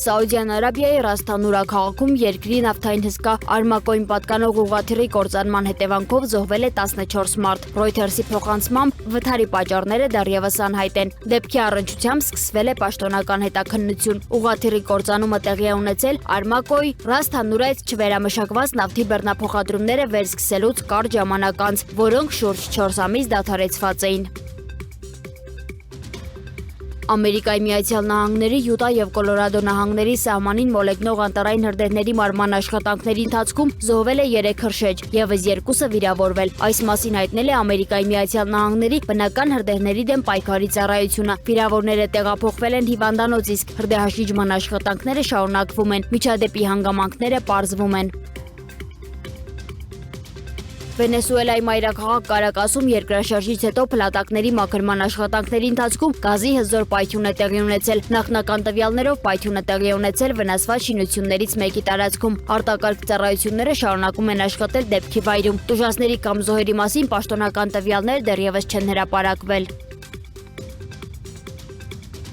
Սաուդյան Արաբիայի Ռասթանուրա քաղաքում երկրի նավթային հսկա Արմակոին պատկանող ուղղաթիռի կործանման հետևանքով զոհվել է 14 մարդ։ Reuters-ի փոխանցմամբ վթարի պատճառները դեռևս անհայտ են։ Դեպքի առնչությամբ սկսվել է պաշտոնական հետաքննություն։ Ուղղաթիռի կործանումը տեղի է ունեցել Արմակոյի Ռասթանուրայից չվերամշակված նավթի բեռնափոխադրումները վերսկսելուց կարճ ժամանակ անց, որոնք շուրջ 4 ամիս դադարեցված էին։ Ամերիկայի Միացյալ Նահանգների Յուտա եւ Կոլորադո նահանգների սահմանին մոլեգնող անտառային հրդեհների մարման աշխատանքների ընթացքում զոհվել է 3 հրշեջ, եւս 2-ը վիրավորվել։ Այս մասին հայտնել է Ամերիկայի Միացյալ Նահանգների բնական հրդեհների դեմ պայքարի ծառայությունը։ Վիրավորները տեղափոխվել են հիվանդանոց, իսկ հրդեհաշիջման աշխատանքները շարունակվում են։ Միջադեպի հանգամանքները պարզվում են։ Վենեսուելայի մայրաքաղաք Կարակասում երկրաշարժից հետո փլատակների մաքրման աշխատանքների ընթացքում գազի հզոր պայթյուն է տեղի ունեցել։ Նախնական տվյալներով պայթյունը տեղի ունեցել վնասված շինություններից մեկի տարածքում։ Արտակարգ ծառայությունները շարունակում են աշխատել դեպքի վայրում։ Տուժածների կամ զոհերի մասին պաշտոնական տվյալներ դեռևս չեն հրապարակվել։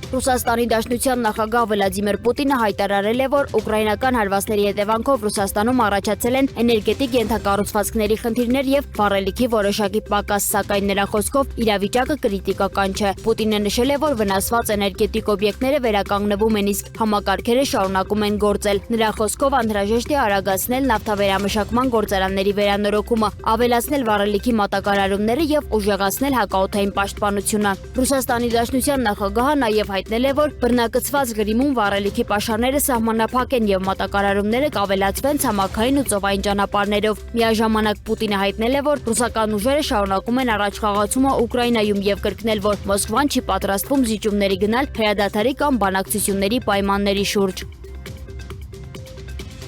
Ռուսաստանի Դաշնության նախագահ Վլադիմիր Պուտինը հայտարարել է, որ ուկրաինական հարվածների հետևանքով Ռուսաստանում առաջացել են էներգետիկ ենթակառուցվածքների խնդիրներ եւ վառելիքի որոշակի պակաս, սակայն նրա խոսքով իրավիճակը կրիտիկական չէ։ Պուտինը նշել է, որ վնասված էներգետիկ օբյեկտները վերականգնվում են, իսկ համակարգերը շարունակում են գործել։ Նրա խոսքով անհրաժեշտ է արագացնել նավթավերամշակման գործարանների վերանորոգումը, ավելացնել վառելիքի մատակարարումները եւ ուժեղացնել հակաօդային պաշտպանությունը։ Ռուսաստանի Դաշնության նախագահը նաեւ հայտնել է, որ բռնակցված Գրիմում վառելիքի պաշարները սահմանափակ են եւ մատակարարումները կավելացվեն ցամաքային ու ծովային ճանապարհներով։ Միաժամանակ Պուտինը հայտնել է, որ ռուսական ուժերը շարունակում են առաջխաղացումը Ուկրաինայում եւ կրկնել, որ Մոսկվան չի պատրաստվում զիջումների գնալ հրադադարի կամ բանակցությունների պայմանների շուրջ։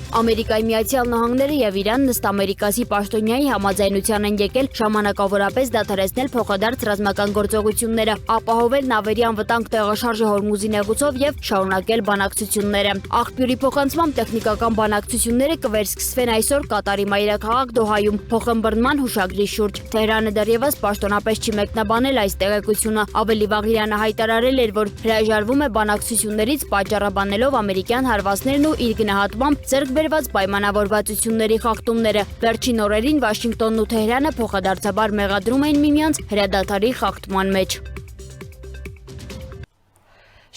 Ամերիկայի Միացյալ Նահանգները եւ Իրանն ըստ ամերիկացի պաշտոնյայի համաձայնության են եկել ժամանակավորապես դադարեցնել փոխադարձ ռազմական գործողությունները, ապահովել նավերի անվտանգ տեղաշարժը Հորմուզի նեղուցով եւ շարունակել բանակցությունները։ Աղբյուրի փոխանցմամբ տեխնիկական բանակցությունները կվերսկսվեն այսօր Կատարի մայրաքաղաք Դոհայում փոխըմբռնման հուշագրի շուրջ։ Թեհրանը դեռևս պաշտոնապես չի մեկնաբանել այս տեղեկությունը։ Ավելի վաղ Իրանը հայտարարել էր, որ հրաժարվում է բանակցություններից պատճառաբանելով ամերիկյան հարվածներն ու իր գնահատմամբ ձեռք բերված պայմանավորվածությունների խախտումները։ Վերջին օրերին Վաշինգտոնն ու Թեհրանը փոխադարձաբար մեղադրում էին միմյանց հրադադարի խախտման մեջ։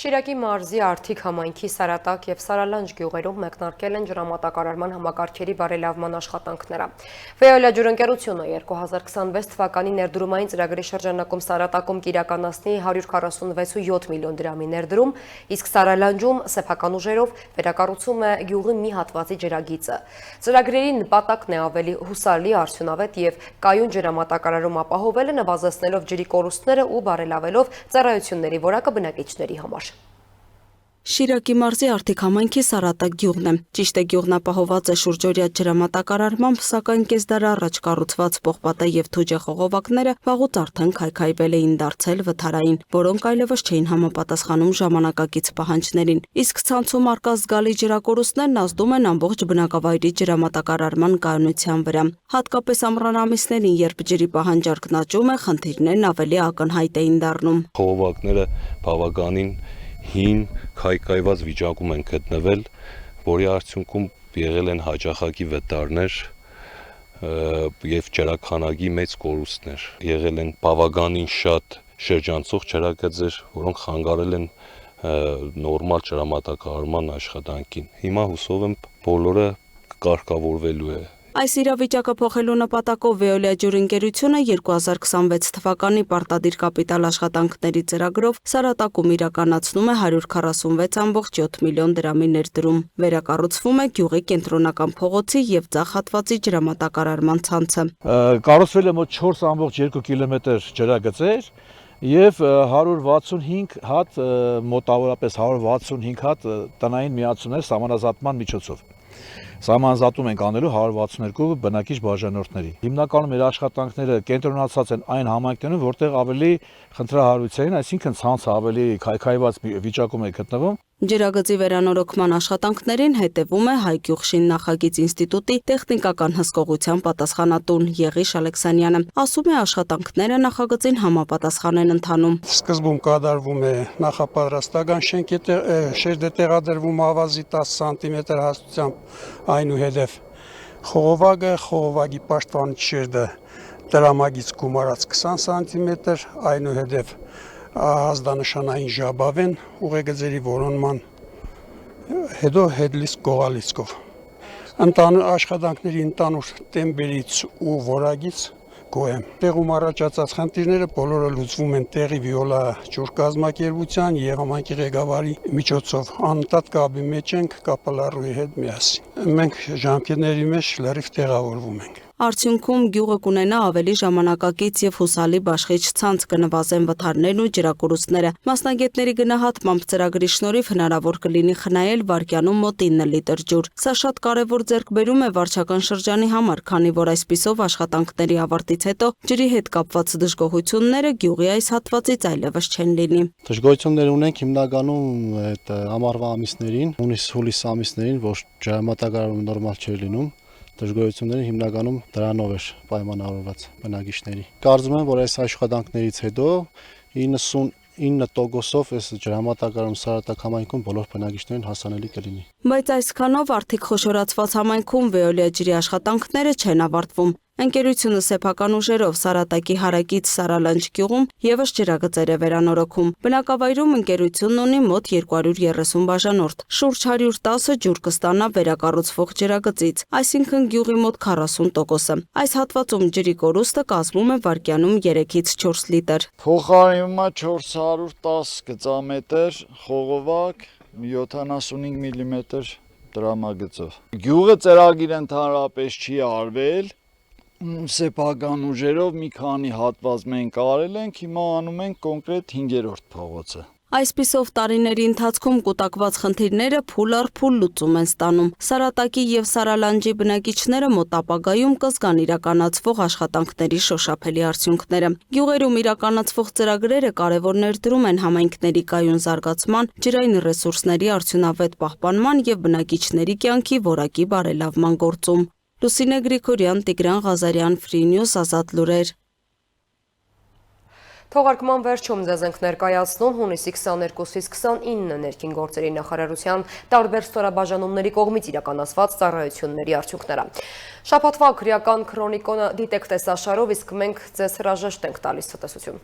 Շիրակի մարզի Արթիկ համայնքի Սարատակ եւ Սարալանջ գյուղերում մեկնարկել են ջրամատակարարման համակարգերի բարելավման աշխատանքները։ Վեոլա ջրընկերությունը 2026 թվականի ներդրումային ծրագրի շրջանակում Սարատակում կիրականացնի 146.7 միլիոն դրամի ներդրում, իսկ Սարալանջում սեփական ուժերով վերակառուցում է գյուղի մի հատվածի ջրագիծը։ Ծրագրերի նպատակն է ավելի հուսալի, արդյունավետ եւ կայուն ջրամատակարարում ապահովելը, նվազեցնելով ջրի կորուստները ու բարելավելով ծառայությունների որակը բնակիչների համար։ Շիրակի մարզի Արթիկ համայնքի Սարատակ գյուղն է։ Ճիշտ է, գյուղն ապահոված է շուրջօրյա ջրամատակարարմամբ, սակայն կես դար առաջ կառուցված պողպատե եւ թուջե խողովակները վաղուց արդեն քայքայվել էին, դարձել վթարային, որոնք այլևս չէին համապատասխանում ժամանակակից պահանջներին։ Իսկ ցանցում արկա զգալի ջրակորուստներն ազդում են ամբողջ բնակավայրի ջրամատակարարման կայունության վրա։ Հատկապես ամռան ամիսներին, երբ ջրի պահանջարկն աճում է, խնդիրներն ավելի ակնհայտ էին դառնում։ Խողովակները բավականին հին քայքայված վիճակում են գտնվել, որի արդյունքում եղել են հաճախակի վտարներ եւ ջրաքանակի մեծ կորուստներ։ Եղել են բավականին շատ շրջանցող ջրագծեր, որոնք խանգարել են նորմալ ջրամատակարարման աշխատանքին։ Հիմա հուսով եմ բոլորը կարգավորվելու է։ Այս իրավիճակը փոխելու նպատակով Վեոլա ջրընկերությունը 2026 թվականի պարտադիր կապիտալ աշխատանքների ծրագրով Սարատակում իրականացնում է 146.7 միլիոն դրամի ներդրում։ Վերակառուցվում է գյուղի կենտրոնական փողոցի եւ ձախ հատվածի ջրամատակարարման ցանցը։ Կառուցվել է մոտ 4.2 կիլոմետր ջրագծեր եւ 165 հատ մոտավորապես 165 հատ տնային միացումներ սահմանազատման միջոցով։ Սահմանազատում ենք անելու 162 բնակիչ բաժանորդների։ Հիմնականում մեր աշխատանքները կենտրոնացած են այն համայնքներում, որտեղ ավելի խնդրահարույց են, այսինքն ցանցը ավելի քայքայված վիճակում է գտնվում։ Ջրագծի վերանորոգման աշխատանքներին հետևում է Հայգյուղշին նախագիծ ինստիտուտի տեխնիկական հսկողության պատասխանատուն Եղիշ Ալեքսանյանը։ Ասում է, աշխատանքները նախագծին համապատասխան են ընթանում։ Սկզբում կատարվում է նախապատրաստական շերտ է տեղադրվում ավազի 10 սանտիմետր հաստությամբ, այնուհետև խողովակի պաշտպանիչ շերտը տրամագից գումարած 20 սանտիմետր, այնուհետև ազդանշանային ժաբավ են ուղեգծերի որոնման, հետո հետլիսկ գողալիցկով։ Աշխատանքների ընդանուր տեմպերից ու որակից գոհ եմ։ Տեղում առաջացած խնդիրները բոլորը լուծվում են տեղի Վիոլա ջուրկազմակերպության եւ համայնքի ղեկավարի միջոցով։ Անընդհատ կապի մեջ ենք կապալառուի հետ միասին։ Մենք ժամկետների մեջ լրիվ տեղավորվում ենք։ Արդյունքում գյուղը կունենա ավելի ժամանակակից եւ հուսալի բաշխիչ ցանց, կնվազեն վթարներն ու ջրակորուստները։ Մասնագետների գնահատմամբ ծրագրի շնորհիվ հնարավոր կլինի խնայել վայրկյանում մոտ 9 լիտր ջուր։ Սա շատ կարևոր ձեռքբերում է վարչական շրջանի համար, քանի որ այսպիսով աշխատանքների ավարտից հետո ջրի հետ կապված դժգոհությունները գյուղի այս հատվածից այլևս չեն լինի։ Դժգոհություններ ունենք հիմնականում այդ ամառվա ամիսներին, հունիս ամիսներին, որ ջրամատակարարումը նորմալ չէր լինում։ Դժգոհությունները հիմնականում դրանով էր պայմանավորված բնակիչների։ Կարծում եմ, որ այս աշխատանքներից հետո 90 9%-ով այս ջրամատակարարում Սարատակ համայնքում բոլոր բնակիչներին հասանելի կլինի։ Բայց այսքանով արդիկ խոշորացված համայնքում վեոլիա ջրի աշխատանքները չեն ավարտվում։ Ընկերությունը սեփական ուժերով Սարատակի հարակից Սարալանջ գյուղում եւս ջրագծեր է վերանորոգում։ Բնակավայրում ընկերությունն ունի մոտ 230 բաժանորդ։ Շուրջ 110-ը ջուր կստանա վերակառուցվող ջրագծից, այսինքն գյուղի մոտ 40%-ը։ Այս հատվածում ջրի կորուստը կազմում է վայրկյանում 3-ից 4 լիտր։ Փոխարինվում է 410 գծամետր խողովակ 75 մմ դրամագծով։ Գյուղը ծրագիր ընդհանրապես չի արվել, սեփական ուժերով մի քանի հատված մենք արել ենք, հիմա անում ենք կոնկրետ 5-րդ փողոցը։ Այսպիսով տարիների ընթացքում կուտակված խնդիրները փուլ առ փուլ լուծում են ստանում։ Սարատակի եւ Սարալանջի բնակիչները մոտ ապագայում կզգան իրականացվող աշխատանքների շոշափելի արդյունքները։ Գյուղերում իրականացվող ծրագրերը կարևոր ներդրում են համայնքների կայուն զարգացման, ջրային ռեսուրսների արդյունավետ պահպանման եւ բնակիչների կյանքի որակի բարելավման գործում։ Լուսինե Գրիգորյան, Տիգրան Ղազարյան, Free News, Ազատ լուրեր։ Թողարկման վերջում ձեզ ենք ներկայացնում հունիսի 22-ից 29 ներքին գործերի նախարարության տարբեր ստորաբաժանումների կողմից իրականացված ծառայությունների արդյունքները։ Շաբաթվա քրեական քրոնիկոնը դիտեք տեսաշարով, իսկ մենք ձեզ հրաժեշտ ենք տալիս ցտեսություն։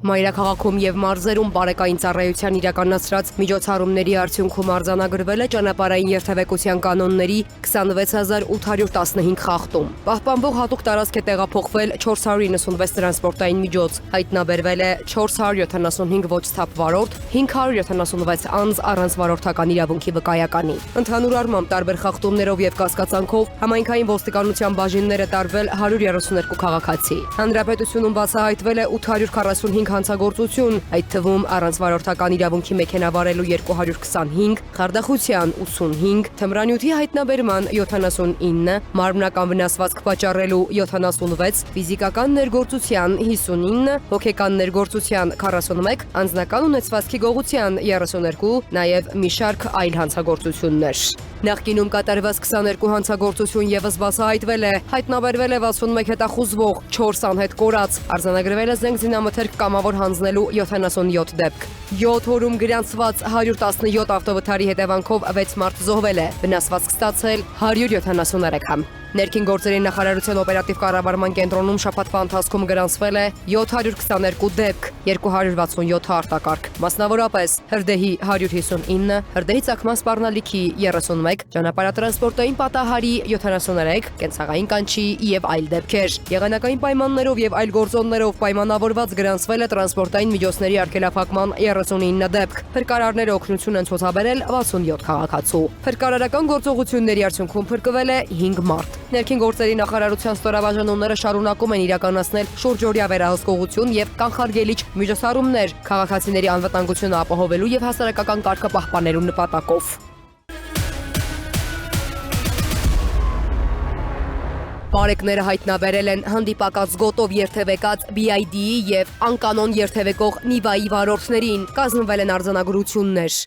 Մայրաքաղաքում եւ մարզերում բարեկային ծառայության իրականացրած միջոցառումների արդյունքում արձանագրվել է ճանապարհային երթևեկության կանոնների 26815 խախտում։ Պահպանվող հատուկ տարածք է տեղափոխվել 496 տրանսպորտային միջոց, հայտնաբերվել է 475 ոչ սթափ վարորդ, 576 անձ առանց վարորդական իրավունքի վկայականի։ Ընդհանուր առմամբ տարբեր խախտումներով եւ կասկածանքով համայնքային ոստիկանության բաժինները տարվել 132 քաղաքացի։ Հանրապետությունում բացահայտվել է 845 հանցագործություն, այդ թվում առանց վարորդական իրավունքի մեքենա վարելու 225, խարդախության 85, թմրանյութի հայտնաբերման 79, մարմնական վնասվածք պատճառելու 76, ֆիզիկական ներգործության 59, հոգեկան ներգործության 41, անձնական ունեցվածքի գողության 32, նաև մի շարք այլ հանցագործություններ։ Նախկինում կատարված 22 հանցագործություն եւս բացահայտվել է, հայտնաբերվել է 61 հետախուզվող, 4 անհետ կորած, արձանագրվել է զենք զինամթերք կամավոր հանձնելու 77 դեպք։ 7 օրում գրանցված 117 ավտովթարի հետևանքով 6 մարդ զոհվել է, վնասվածք ստացել 173 Ներքին գործերի նախարարության օպերատիվ կառավարման կենտրոնում շաբաթվա ընթացքում գրանցվել է 722 դեպք, 267 արտակարգ, մասնավորապես Հրդեհի 159, Հրդեհի ծագման սպառնալիքի 31, ճանապարհատրանսպորտային պատահարի 73, կենցաղային կանչի եւ այլ դեպքեր։ Եղանակային պայմաններով եւ այլ գործոններով պայմանավորված գրանցվել է տրանսպորտային միջոցների արգելափակման 39 դեպք։ Փրկարարները օգնություն են ցուցաբերել 67 քաղաքացու։ Փրկարարական գործողությունների արդյունքում փրկվել է 5 մարդ։ Ներքին գործերի նախարարության ստորաբաժանումները շարունակում են իրականացնել շուրջօրյա վերահսկողություն եւ կանխարգելիչ միջոցառումներ քաղաքացիների անվտանգությունը ապահովելու եւ հասարակական կարգը պահպանելու նպատակով։ Բարեկները հայտնաբերել են հանդիպակաց գոտով երթևեկած BID-ի եւ անկանոն երթևեկող Նիվայի վարորդներին, կազմվել են արձանագրություններ։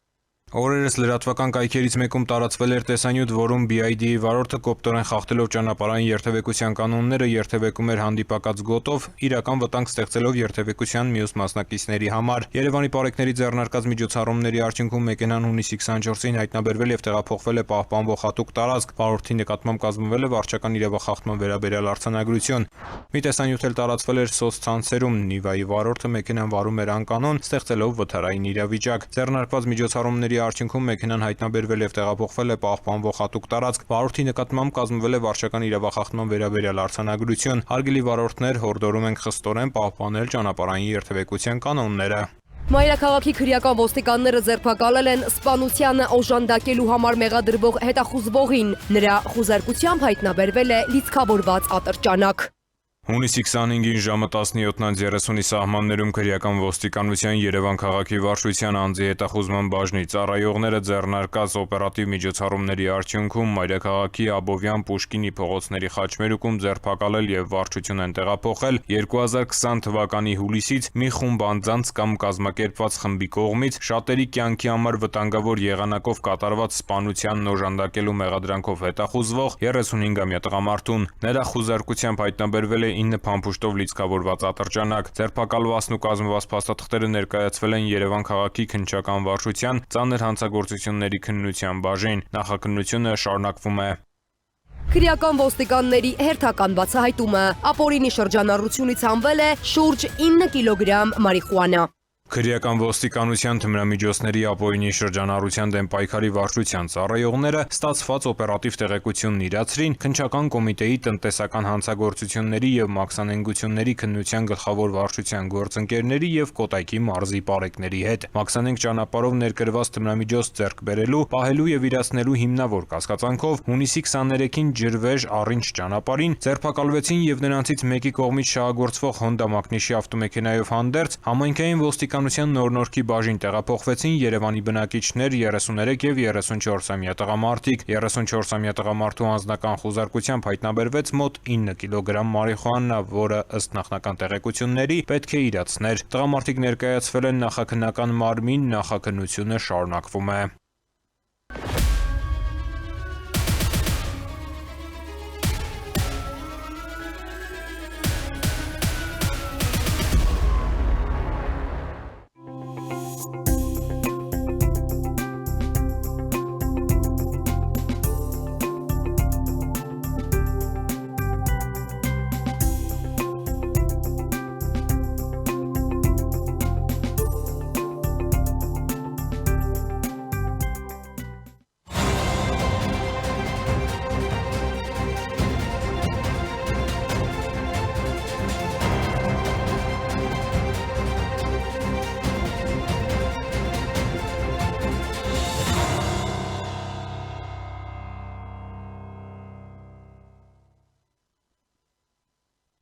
Օրերս լրատվական կայքերից մեկում տարածվել էր տեսանյութ, որում BID-ի վարորդը կոպտորեն խախտելով ճանապարհային երթևեկության կանոնները երթևեկում էր հանդիպակաց գոտով, իրական վտանգ ստեղծելով երթևեկության մյուս մասնակիցների համար։ Երևանի պարեկների ձեռնարկած միջոցառումների արդյունքում մեքենան հունիսի 24-ին հայտնաբերվել եւ տեղափոխվել է պահպանվող հատուկ տարածք, վարորդի նկատմամբ կազմվել է վարչական իրավախախտման վերաբերյալ արձանագրություն։ Մի տեսանյութ էլ տարածվել էր սոցցանցերում, Նիվայի վարորդը մեքենան վարում էր անկանոն, ստեղծելով վթարային իրավիճակ։ Ձեռնարկված միջոցառումների արդյունքում մեքենան հայտնաբերվել եւ տեղափոխվել է պահպանվող հատուկ տարածք, վարորդի նկատմամբ կազմվել է վարչական իրավախախտման վերաբերյալ արձանագրություն։ Հարգելի վարորդներ, հորդորում ենք խստորեն պահպանել ճանապարհային երթևեկության կանոնները։ Մայրաքաղաքի քրեական ոստիկանները ձերբակալել են սպանությանը օժանդակելու համար մեղադրվող հետախուզվողին։ Նրա խուզարկությամբ հայտնաբերվել է լիցքավորված ատրճանակ։ Հունիսի 25-ին ժամը 17:30-ի սահմաններում քրեական ոստիկանության Երևան քաղաքի վարչության անձի հետախուզման բաժնի ծառայողները ձեռնարկած օպերատիվ միջոցառումների արդյունքում մայրաքաղաքի Աբովյան Պուշկինի փողոցների խաչմերուկում ձերբակալել եւ վարչություն են տեղափոխել 2020 թվականի հուլիսից մի խումբ անձանց կամ կազմակերպված խմբի կողմից շատերի կյանքի համար վտանգավոր եղանակով կատարված սպանությանն օժանդակելու մեղադրանքով հետախուզվող 35-ամյա տղամարդուն։ Նրա խուզարկությամբ հայտնաբերվել է 9 փամփուշտով լիցքավորված ատրճանակ։ Ձերբակալվածն ու կազմված փաստաթղթերը ներկայացվել են Երևան քաղաքի քննչական վարչության ծանր հանցագործությունների քննության բաժին։ Նախաքննությունը շարունակվում է։ Քրեական ոստիկանների հերթական բացահայտումը ապօրինի շրջանառությունից հանվել է շուրջ 9 կիլոգրամ մարիխուանա։ Քրեական ոստիկանության թմրամիջոցների ապօրինի շրջանառության դեմ պայքարի վարչության ծառայողները ստացված օպերատիվ տեղեկությունն իրացրին քննչական կոմիտեի տնտեսական հանցագործությունների եւ մաքսանենգությունների քննության գլխավոր վարչության գործընկերների եւ Կոտայքի մարզի պարեկների հետ։ Մաքսանենգ ճանապարհով ներկրված թմրամիջոց ձեռք բերելու, պահելու եւ իրացնելու հիմնավոր կասկածանքով հունիսի 23-ին Ջրվեժ Առինչ ճանապարհին ձերբակալվեցին եւ նրանցից մեկի կողմից շահագործվող Հոնդա մակնիշի ավտոմեքենայով հանդերձ համայնքային ոստիկանության նոր-նորքի բաժին տեղափոխվեցին Երևանի բնակիչներ 33 եւ 34-ամյա տղամարդիկ։ 34-ամյա տղամարդու անձնական խուզարկությամբ հայտնաբերվեց մոտ 9 կիլոգրամ մարիխուանա, որը ըստ նախնական տեղեկությունների պետք է իրացներ։ Տղամարդիկ ներկայացվել են նախաքննական մարմին, նախաքննությունը շարունակվում է։